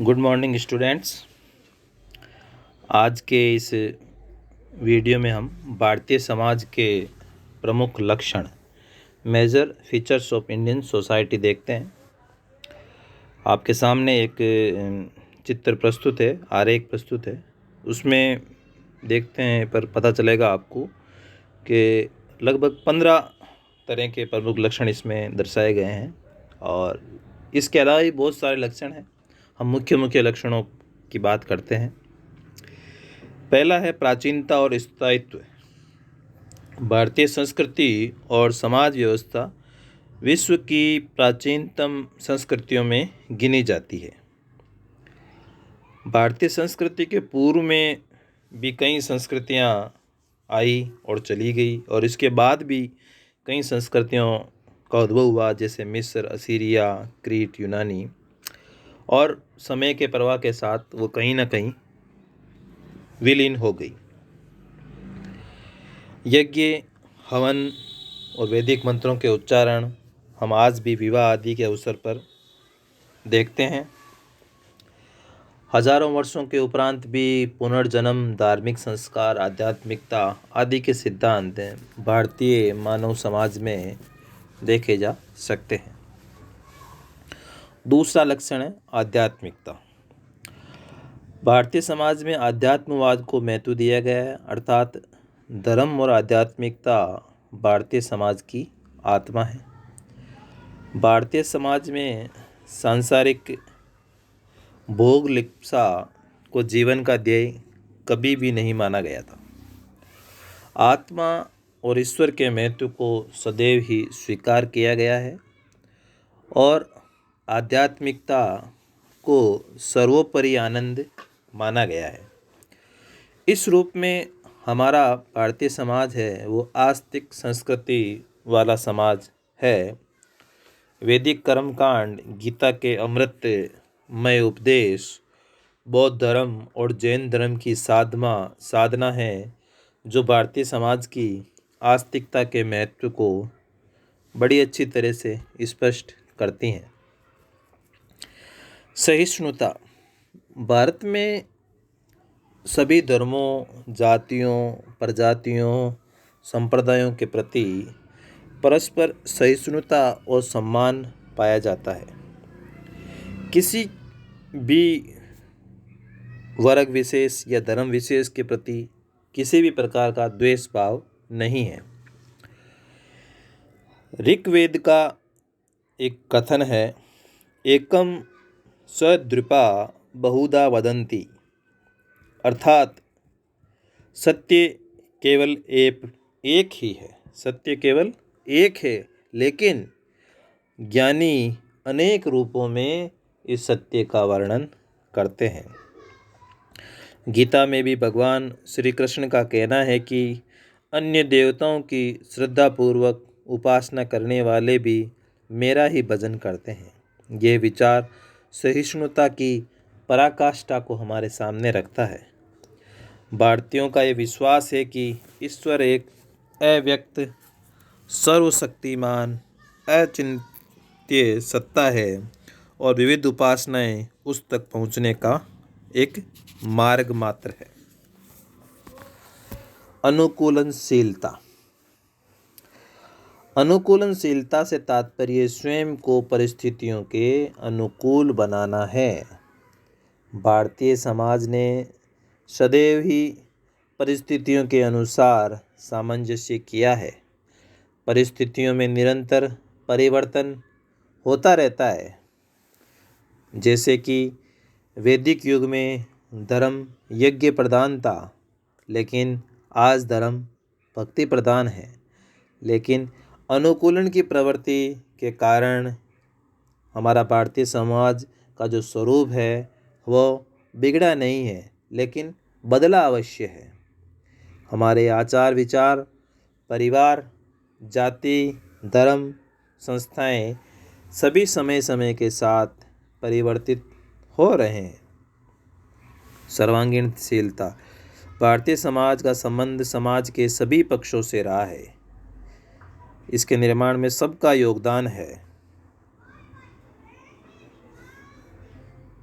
Good morning students. आज के इस वीडियो में हम भारतीय समाज के प्रमुख लक्षण major features of Indian society देखते हैं। आपके सामने एक चित्र प्रस्तुत है, आरेख प्रस्तुत है। उसमें देखते हैं पर पता चलेगा आपको कि लगभग 15 तरह के प्रमुख लक्षण इसमें दर्शाए गए हैं और इसके अलावा भी बहुत सारे लक्षण हैं। हम मुख्य लक्षणों की बात करते हैं। पहला है प्राचीनता और स्थायित्व। भारतीय संस्कृति और समाज व्यवस्था विश्व की प्राचीनतम संस्कृतियों में गिनी जाती है। भारतीय संस्कृति के पूर्व में भी कई संस्कृतियां आई और चली गई और इसके बाद भी कई संस्कृतियों का उद्भव हुआ, जैसे मिस्र, असीरिया, क्रीट, यूनानी, और समय के प्रवाह के साथ वो कहीं ना कहीं विलीन हो गई। यज्ञ, हवन और वैदिक मंत्रों के उच्चारण हम आज भी विवाह आदि के अवसर पर देखते हैं। हजारों वर्षों के उपरांत भी पुनर्जन्म, धार्मिक संस्कार, आध्यात्मिकता आदि के सिद्धांत भारतीय मानव समाज में देखे जा सकते हैं। दूसरा लक्षण है आध्यात्मिकता। भारतीय समाज में आध्यात्मवाद को महत्व दिया गया है, अर्थात धर्म और आध्यात्मिकता भारतीय समाज की आत्मा है। भारतीय समाज में सांसारिक भोग लिप्सा को जीवन का ध्येय कभी भी नहीं माना गया था। आत्मा और ईश्वर के महत्व को सदैव ही स्वीकार किया गया है और आध्यात्मिकता को सर्वोपरि आनंद माना गया है। इस रूप में हमारा भारतीय समाज है वो आस्तिक संस्कृति वाला समाज है। वैदिक कर्मकांड, गीता के अमृतमय उपदेश, बौद्ध धर्म और जैन धर्म की साधना है जो भारतीय समाज की आस्तिकता के महत्व को बड़ी अच्छी तरह से स्पष्ट करती हैं। सहिष्णुता। भारत में सभी धर्मों, जातियों, प्रजातियों, संप्रदायों के प्रति परस्पर सहिष्णुता और सम्मान पाया जाता है। किसी भी वर्ग विशेष या धर्म विशेष के प्रति किसी भी प्रकार का द्वेष भाव नहीं है। ऋग्वेद का एक कथन है, एकम सद्रुपा बहुधा वदन्ति, अर्थात सत्य केवल एक ही है। सत्य केवल एक है, लेकिन ज्ञानी अनेक रूपों में इस सत्य का वर्णन करते हैं। गीता में भी भगवान श्री कृष्ण का कहना है कि अन्य देवताओं की श्रद्धापूर्वक उपासना करने वाले भी मेरा ही भजन करते हैं। ये विचार सहिष्णुता की पराकाष्ठा को हमारे सामने रखता है। भारतीयों का ये विश्वास है कि ईश्वर एक अव्यक्त, सर्वशक्तिमान, अचिंत्य सत्ता है और विविध उपासनाएं उस तक पहुंचने का एक मार्ग मात्र है। अनुकूलनशीलता। अनुकूलनशीलता से तात्पर्य स्वयं को परिस्थितियों के अनुकूल बनाना है। भारतीय समाज ने सदैव ही परिस्थितियों के अनुसार सामंजस्य किया है। परिस्थितियों में निरंतर परिवर्तन होता रहता है। जैसे कि वैदिक युग में धर्म यज्ञ प्रधान था, लेकिन आज धर्म भक्ति प्रधान है। लेकिन अनुकूलन की प्रवृत्ति के कारण हमारा भारतीय समाज का जो स्वरूप है वो बिगड़ा नहीं है, लेकिन बदला अवश्य है। हमारे आचार विचार, परिवार, जाति, धर्म, संस्थाएं सभी समय समय के साथ परिवर्तित हो रहे हैं। सर्वांगीणशीलता। भारतीय समाज का संबंध समाज के सभी पक्षों से रहा है। इसके निर्माण में सबका योगदान है।